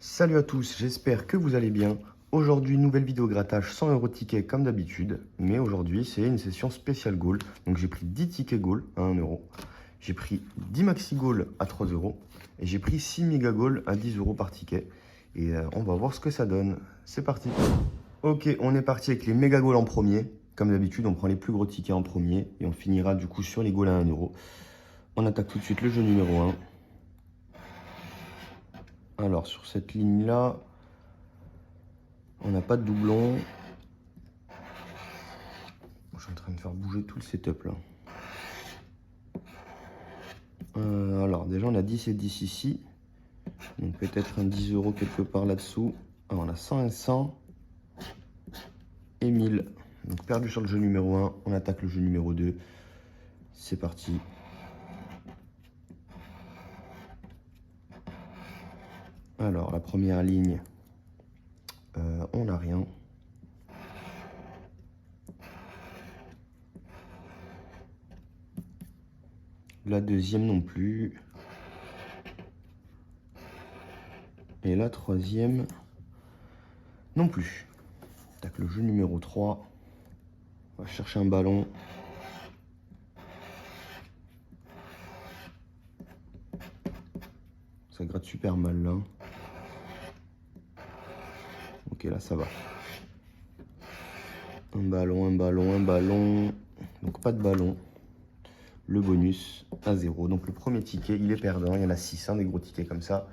Salut à tous, j'espère que vous allez bien. Aujourd'hui, nouvelle vidéo grattage 100 € ticket comme d'habitude. Mais aujourd'hui, c'est une session spéciale goal. Donc j'ai pris 10 tickets goal à 1 €. J'ai pris 10 maxi goal à 3 €. Et j'ai pris 6 méga goal à 10 € par ticket. Et on va voir ce que ça donne. C'est parti. Ok, on est parti avec les méga goals en premier. Comme d'habitude, on prend les plus gros tickets en premier. Et on finira du coup sur les goals à 1 €. On attaque tout de suite le jeu numéro 1. Alors sur cette ligne-là, on n'a pas de doublon. Je suis en train de faire bouger tout le setup là. Alors déjà on a 10 et 10 ici. Donc peut-être un 10 € quelque part là-dessous. On a 100 et 100. Et 1000. Donc perdu sur le jeu numéro 1. On attaque le jeu numéro 2. C'est parti. Alors la première ligne, on n'a rien. La deuxième non plus. Et la troisième non plus. Attaque le jeu numéro 3. On va chercher un ballon. Ça gratte super mal là. Ok, là ça va. Un ballon, un ballon, un ballon. Donc pas de ballon. Le bonus à 0. Donc le premier ticket, il est perdant. Il y en a 6, hein, des gros tickets comme ça.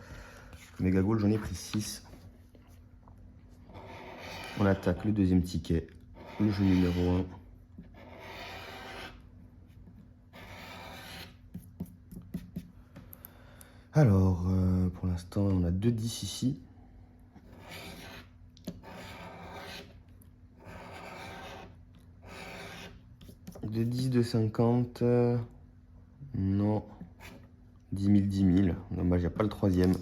Méga goal, j'en ai pris 6. On attaque le deuxième ticket. Le jeu numéro 1. Alors, pour l'instant, on a 2 10 ici. De 10, de 50. Non. 10 000, 10 000. Dommage, il n'y a pas le troisième.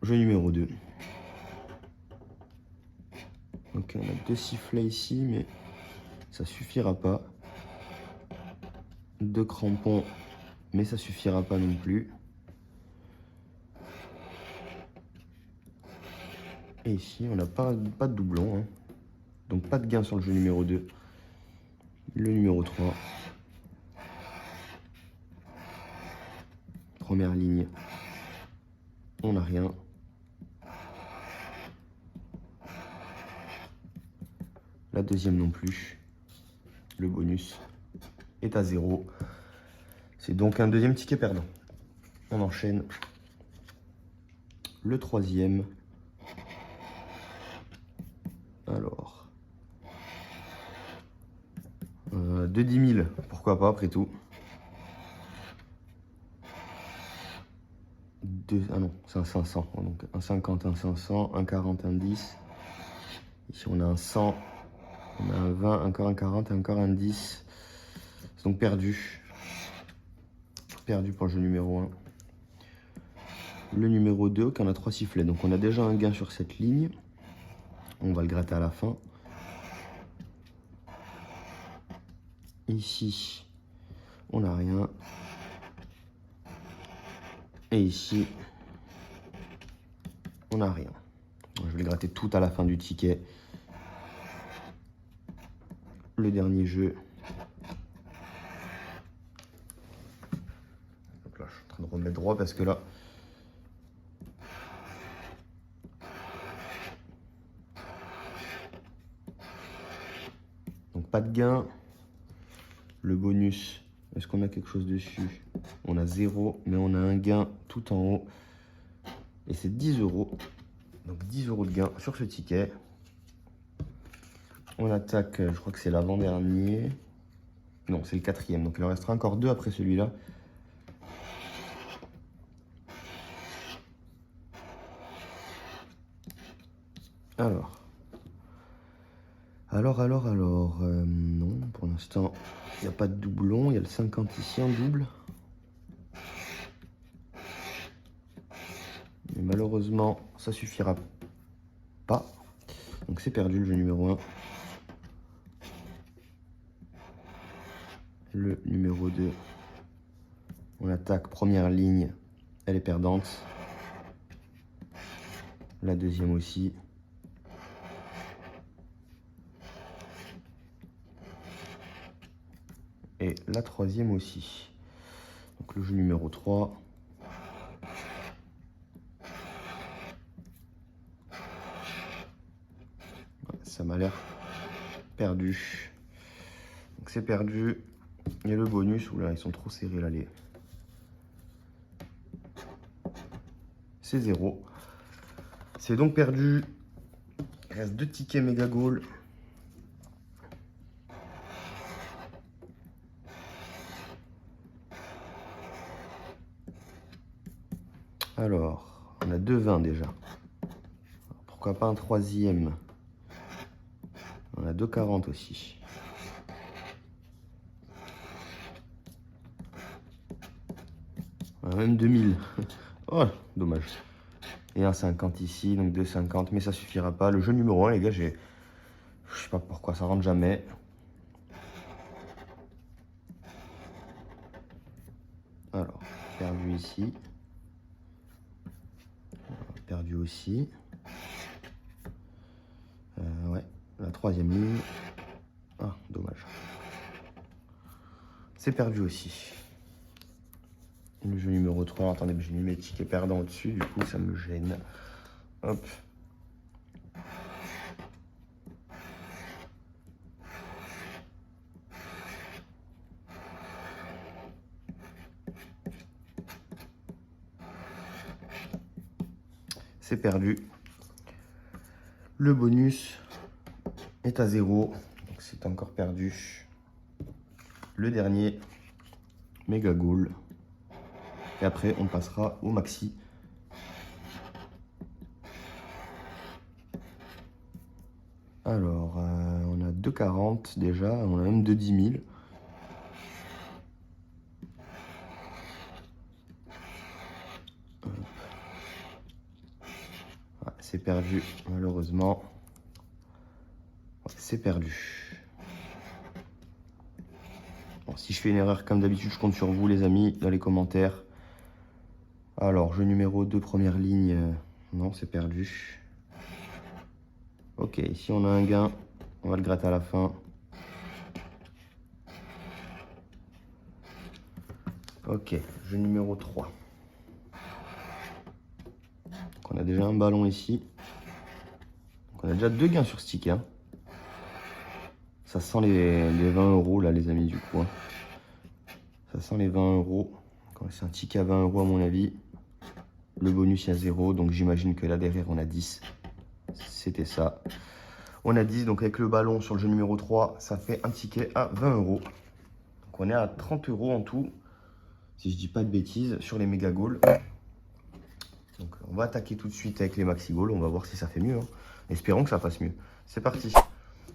Jeu numéro 2. Ok, on a 2 sifflets ici, mais ça suffira pas. 2 crampons, mais ça suffira pas non plus. Et ici, on n'a pas de doublon. Hein. Donc pas de gain sur le jeu numéro 2. Le numéro 3. Première ligne. On n'a rien. La deuxième non plus. Le bonus est à 0. C'est donc un deuxième ticket perdant. On enchaîne. Le troisième. Alors. De 10 000. Pourquoi pas après tout. Ah non, c'est un 500. Donc un 50, un 500, un 40, un 10. Ici on a un 100. On a un 20, encore un 40 et encore un 10. C'est donc perdu. Perdu pour le jeu numéro 1. Le numéro 2, ok, on a 3 sifflets. Donc on a déjà un gain sur cette ligne. On va le gratter à la fin. Ici, on n'a rien. Et ici, on n'a rien. Je vais le gratter tout à la fin du ticket. Le dernier jeu. Donc là, je suis en train de remettre droit parce que là... Donc pas de gain. Le bonus, est-ce qu'on a quelque chose dessus? On a 0, mais on a un gain tout en haut. Et c'est 10 €. Donc 10 € de gain sur ce ticket. On attaque, je crois que c'est l'avant-dernier. Non, c'est le quatrième. Donc il en restera encore 2 après celui-là. Alors. Non, pour l'instant, il n'y a pas de doublon. Il y a le 50 ici en double. Mais malheureusement, ça suffira pas. Donc c'est perdu le jeu numéro 1. Le numéro 2. On attaque première ligne. Elle est perdante. La deuxième aussi. Et la troisième aussi. Donc le jeu numéro 3. Ça m'a l'air perdu. Donc c'est perdu. Et le bonus, oula, ils sont trop serrés là les. C'est 0. C'est donc perdu. Il reste 2 tickets méga goal. Alors, on a 2 20 déjà. Pourquoi pas un troisième? On a 2 40 aussi. On a même 2000. Oh, dommage. Et un 50 ici, donc 2 50, mais ça suffira pas. Le jeu numéro 1, les gars, je sais pas pourquoi ça rentre jamais. Alors, perdu ici. Perdu aussi. Ouais, la troisième ligne. Ah, dommage. C'est perdu aussi. Le jeu numéro 3. Attendez, j'ai mis mes tickets perdants au-dessus, du coup, ça me gêne. Hop. C'est perdu. Le bonus est à 0. Donc c'est encore perdu. Le dernier, méga goal. Et après, on passera au maxi. Alors, on a 2,40 déjà. On a même 2,10 000. Ah, c'est perdu, malheureusement. C'est perdu. Bon, si je fais une erreur, comme d'habitude, je compte sur vous, les amis, dans les commentaires. Alors, jeu numéro 2, première ligne. Non, c'est perdu. Ok, ici on a un gain. On va le gratter à la fin. Ok, jeu numéro 3. Donc on a déjà un ballon ici. Donc on a déjà 2 gains sur ce ticket. Hein. Ça sent les 20 euros là, les amis, du coup. Hein. Ça sent les 20 euros. C'est un ticket à 20 euros à mon avis. Le bonus, il y a 0. Donc j'imagine que là derrière, on a 10. C'était ça. On a 10. Donc avec le ballon sur le jeu numéro 3, ça fait un ticket à 20 euros. Donc on est à 30 euros en tout. Si je dis pas de bêtises, sur les méga goals. Donc on va attaquer tout de suite avec les maxi goals. On va voir si ça fait mieux. Hein. Espérons que ça fasse mieux. C'est parti.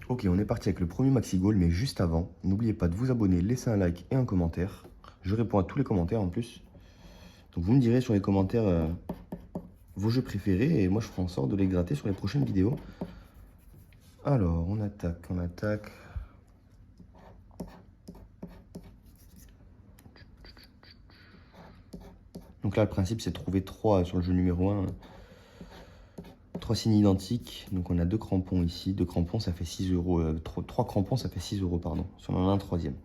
Ok, on est parti avec le premier maxi goal. Mais juste avant, n'oubliez pas de vous abonner, laisser un like et un commentaire. Je réponds à tous les commentaires en plus. Donc vous me direz sur les commentaires vos jeux préférés. Et moi je ferai en sorte de les gratter sur les prochaines vidéos. Alors, on attaque, on attaque. Donc là, le principe, c'est de trouver 3 sur le jeu numéro 1. 3 signes identiques. Donc on a 2 crampons ici. 2 crampons, ça fait 6 euros. 3 crampons, ça fait 6 euros, pardon. Si on en a un troisième.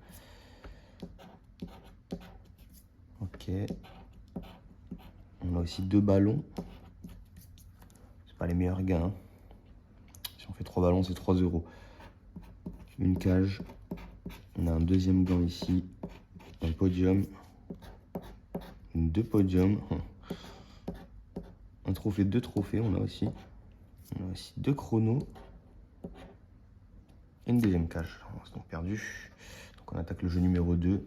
Ok. On a aussi 2 ballons. C'est pas les meilleurs gains. Hein. Si on fait 3 ballons, c'est 3 euros. Une cage. On a un deuxième gant ici. Un podium. 2 podiums. Un trophée, 2 trophées, on a aussi. On a aussi 2 chronos. Et une deuxième cage. On s'est donc perdu. Donc on attaque le jeu numéro 2.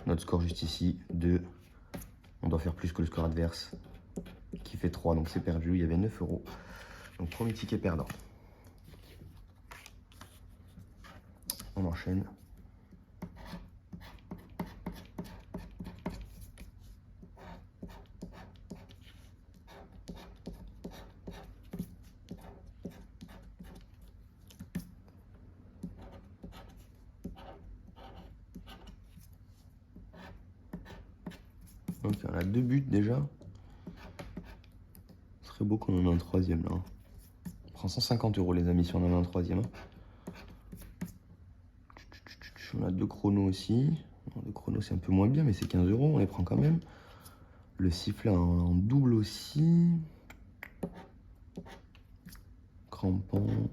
Notre score juste ici, 2. On doit faire plus que le score adverse, qui fait 3. Donc c'est perdu. Il y avait 9 euros. Donc premier ticket perdant. On enchaîne. Donc on a 2 buts déjà. Ce serait beau qu'on en a un troisième là. On prend 150 € les amis si on en a un troisième. On a 2 chronos aussi. Le chrono c'est un peu moins bien mais c'est 15 €, on les prend quand même. Le sifflet en double aussi. Crampon,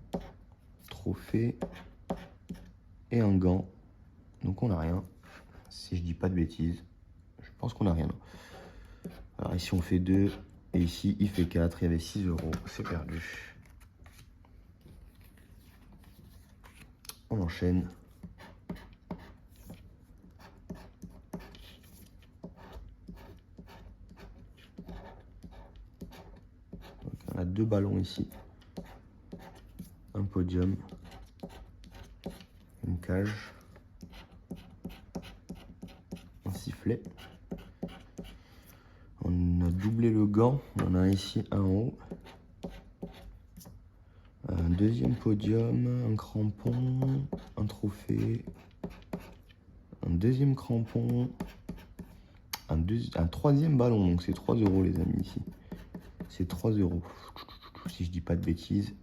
trophée et un gant. Donc on n'a rien. Si je dis pas de bêtises, je pense qu'on n'a rien. Alors ici on fait 2 et ici il fait 4. Il y avait 6 €, c'est perdu. On enchaîne. Donc, on a 2 ballons ici. Un podium. Une cage. Un sifflet. On a doublé le gant. On en a ici un en haut. Un deuxième podium. Un crampon. Un trophée. Un deuxième crampon. Un troisième ballon. Donc c'est 3 € les amis ici. C'est 3 €. Si je dis pas de bêtises.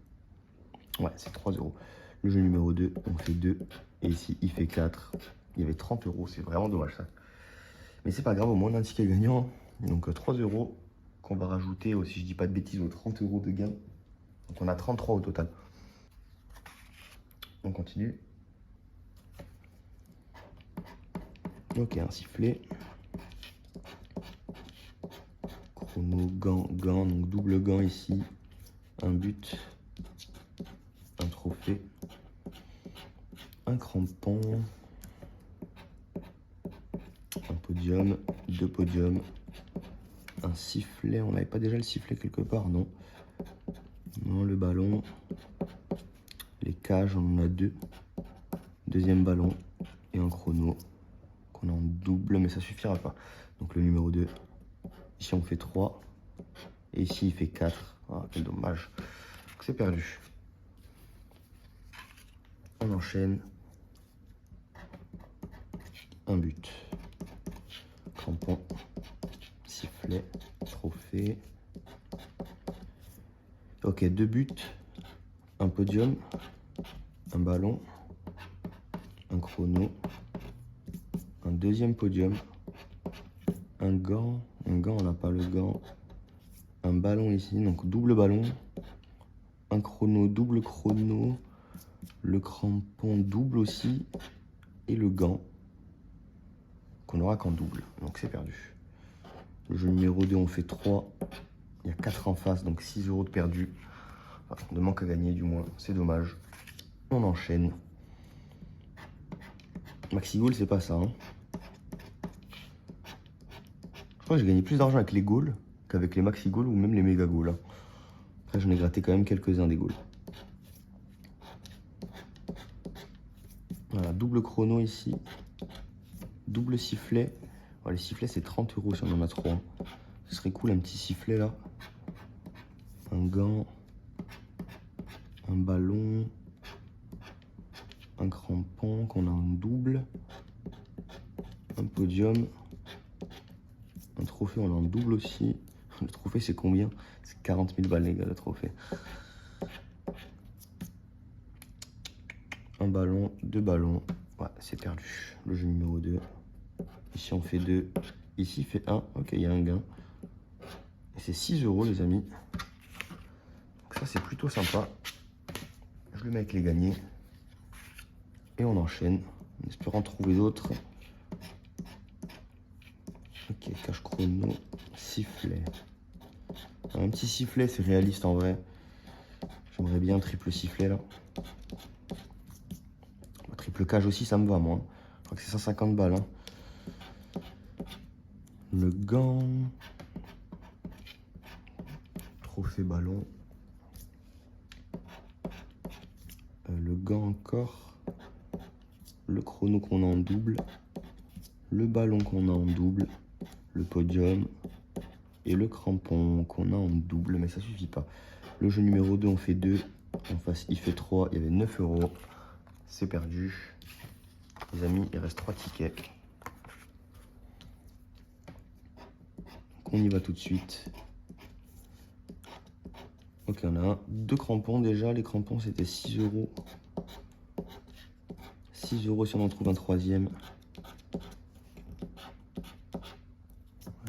Ouais, c'est 3 €. Le jeu numéro 2, on fait 2. Et ici, il fait 4. Il y avait 30 €. C'est vraiment dommage ça. Mais c'est pas grave, au moins on a un ticket gagnant. Donc 3 € qu'on va rajouter, si je dis pas de bêtises, aux 30 € de gain. Donc on a 33 au total. On continue. Ok, un sifflet. Chrono, gant, donc double gant ici. Un but. Un trophée. Un crampon. Un podium. 2 podiums. Un sifflet. On n'avait pas déjà le sifflet quelque part? Non. Non, le ballon. Les cages, on en a 2. Deuxième ballon. Et un chrono. Qu'on a en double, mais ça suffira pas. Donc le numéro 2. Ici, on fait 3. Et ici, il fait 4. Ah, quel dommage. C'est perdu. On enchaîne. Un but. Crampon. Sifflet. Trophée. Ok, 2 buts. Un podium. Un ballon. Un chrono. Un deuxième podium. Un gant. Un gant, on n'a pas le gant. Un ballon ici, donc double ballon. Un chrono, double chrono. Le crampon double aussi. Et le gant. Qu'on aura qu'en double. Donc c'est perdu. Le jeu numéro 2, on fait 3. Il y a 4 en face, donc 6 € de perdu. Enfin, de manque à gagner du moins. C'est dommage. On enchaîne. Maxi Goal, c'est pas ça. Hein. Je crois que j'ai gagné plus d'argent avec les goals qu'avec les Maxi Goal ou même les Méga Goal. Hein. Après, j'en ai gratté quand même quelques-uns des goals. Voilà, double chrono ici. Double sifflet. Oh, les sifflets, c'est 30 € si on en a 3. Hein. Ce serait cool, un petit sifflet là. Un gant. Un ballon. Un crampon qu'on a en double. Un podium. Un trophée, on l'a en double aussi. Le trophée, c'est combien? C'est 40 000 balles, les gars, le trophée. Un ballon, 2 ballons. Ouais, c'est perdu. Le jeu numéro 2. Ici, on fait 2. Ici, il fait 1. Ok, il y a un gain. Et c'est 6 € les amis. Donc ça, c'est plutôt sympa. Je le mets avec les gagnés. Et on enchaîne. En espérant trouver d'autres. Ok, cache chrono. Sifflet. Un petit sifflet, c'est réaliste en vrai. J'aimerais bien un triple sifflet là. Triple cage aussi, ça me va moi. Je crois que c'est 150 balles. Hein. Le gant. Trophée ballon. Le gant encore. Le chrono qu'on a en double. Le ballon qu'on a en double. Le podium. Et le crampon qu'on a en double, mais ça suffit pas. Le jeu numéro 2, on fait 2. En face, il fait 3. Il y avait 9 €. C'est perdu. Les amis, il reste 3 tickets. Donc on y va tout de suite. Ok, on a deux crampons déjà. Les crampons, c'était 6 euros. 6 euros si on en trouve un troisième.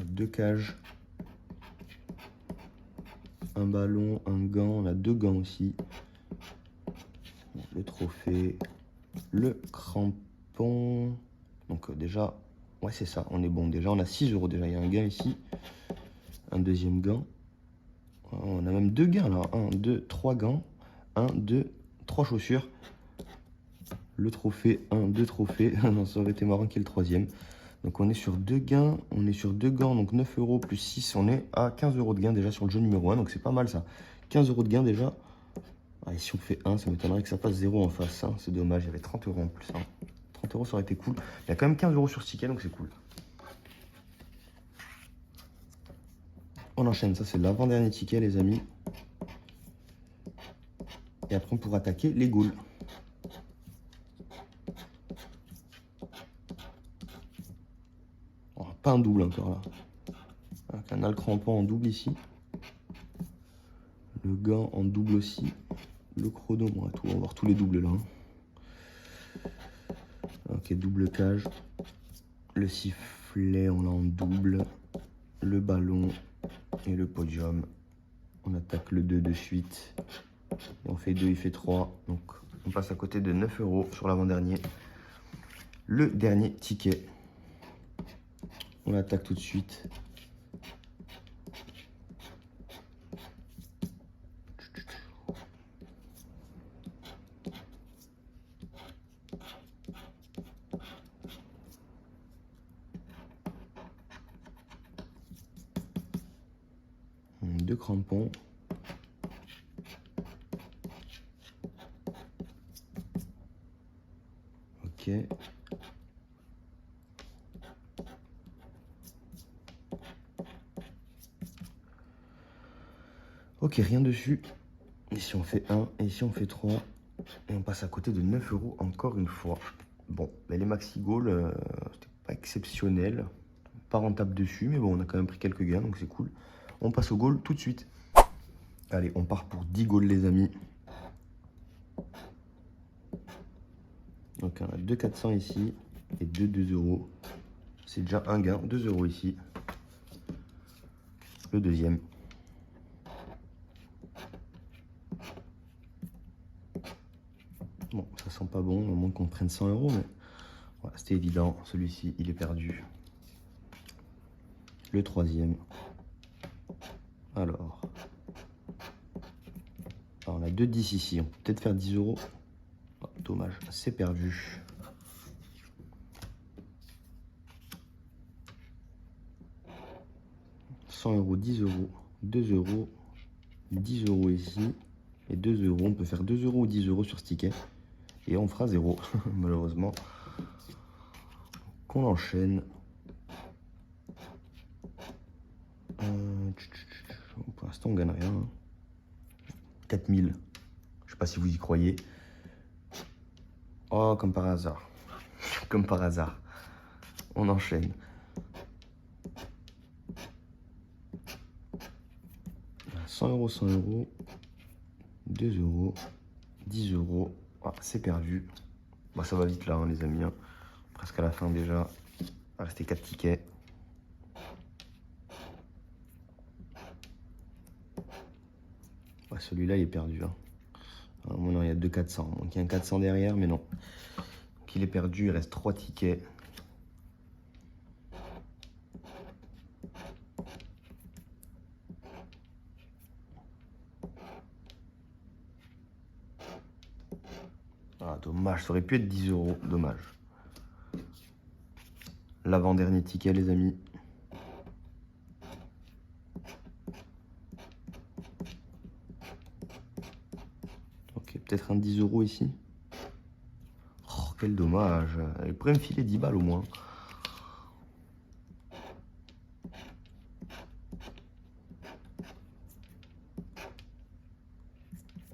Deux cages. Un ballon, un gant. On a deux gants aussi. Le trophée. Le crampon. Donc déjà, ouais c'est ça, on est bon. Déjà, on a 6 euros déjà. Il y a un gant ici. Un deuxième gant. On a même deux gants là. 1, 2, 3 gants. 1, 2, 3 chaussures. Le trophée, 1, 2 trophées. Non, ça aurait été marrant qu'il y ait le troisième. Donc on est sur deux gains. On est sur deux gants. Donc 9 euros plus 6. On est à 15 euros de gain déjà sur le jeu numéro 1. Donc c'est pas mal ça. 15 euros de gain déjà. Ah, et si on fait 1, ça m'étonnerait que ça fasse 0 en face. Hein. C'est dommage. Il y avait 30 euros en plus. Hein. 30 euros, ça aurait été cool. Il y a quand même 15 euros sur ce ticket. Donc c'est cool. On enchaîne. Ça, c'est l'avant-dernier ticket, les amis. Et après, on pourra attaquer les ghouls. Oh, pas un double encore là. Avec un crampon en double ici. Le gant en double aussi. Le chrono, bon, on va voir tous les doubles là. Ok, double cage. Le sifflet, on l'a en double. Le ballon et le podium. On attaque le 2 de suite. Et on fait 2, il fait 3. Donc on passe à côté de 9 euros sur l'avant-dernier. Le dernier ticket. On attaque tout de suite. Deux crampons. Ok. Ok, rien dessus. Ici on fait 1, et ici on fait 3. Et on passe à côté de 9 euros encore une fois. Bon, mais les maxi goals, c'était pas exceptionnel. Pas rentable dessus, mais bon, on a quand même pris quelques gains, donc c'est cool. On passe au goal tout de suite. Allez, on part pour 10 goals, les amis. Donc on a 2 400 ici et 2 euros. C'est déjà un gain, 2 euros ici. Le deuxième. Bon, ça sent pas bon, au moins qu'on prenne 100 euros, mais voilà, c'était évident. Celui-ci, il est perdu. Le troisième. Alors, on a 2 10 ici. On peut peut-être faire 10 euros. Oh, dommage, c'est perdu. €, 10 euros, 2 euros, 10 euros ici et 2 euros. On peut faire 2 euros ou 10 euros sur ce ticket et on fera 0, malheureusement. Qu'on enchaîne. Pour l'instant, on gagne rien. 4000. Je sais pas si vous y croyez. Oh, comme par hasard. Comme par hasard. On enchaîne. €100, 100 euros, 2 euros, 10 euros. Ah, c'est perdu. Bah, ça va vite là, hein, les amis. Hein. Presque à la fin déjà. Il va rester 4 tickets. Ouais, celui-là, il est perdu. Hein. Alors, non, il y a 2 400. Donc il y a un 400 derrière, mais non. Donc il est perdu, il reste 3 tickets. Ah, dommage, ça aurait pu être 10 euros, dommage. L'avant-dernier ticket, les amis. Ok, peut-être un 10 euros ici. Oh, quel dommage. Il pourrait me filer 10 balles au moins.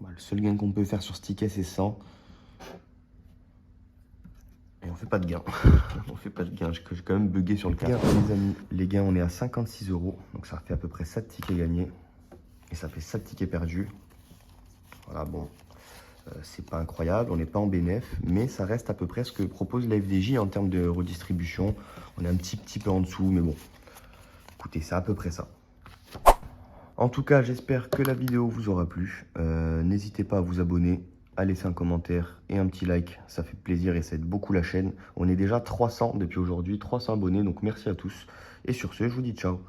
Bah, le seul gain qu'on peut faire sur ce ticket, c'est 100. Et on fait pas de gain. On fait pas de gain. J'ai quand même bugué sur le cas. Les amis, les gains, on est à 56 euros. Donc ça fait à peu près 7 tickets gagnés. Et ça fait 7 tickets perdus. Voilà, bon, c'est pas incroyable, on n'est pas en bénéf, mais ça reste à peu près ce que propose la FDJ en termes de redistribution. On est un petit peu en dessous, mais bon, écoutez, c'est à peu près ça. En tout cas, j'espère que la vidéo vous aura plu. N'hésitez pas à vous abonner, à laisser un commentaire et un petit like. Ça fait plaisir et ça aide beaucoup la chaîne. On est déjà 300 depuis aujourd'hui, 300 abonnés, donc merci à tous. Et sur ce, je vous dis ciao.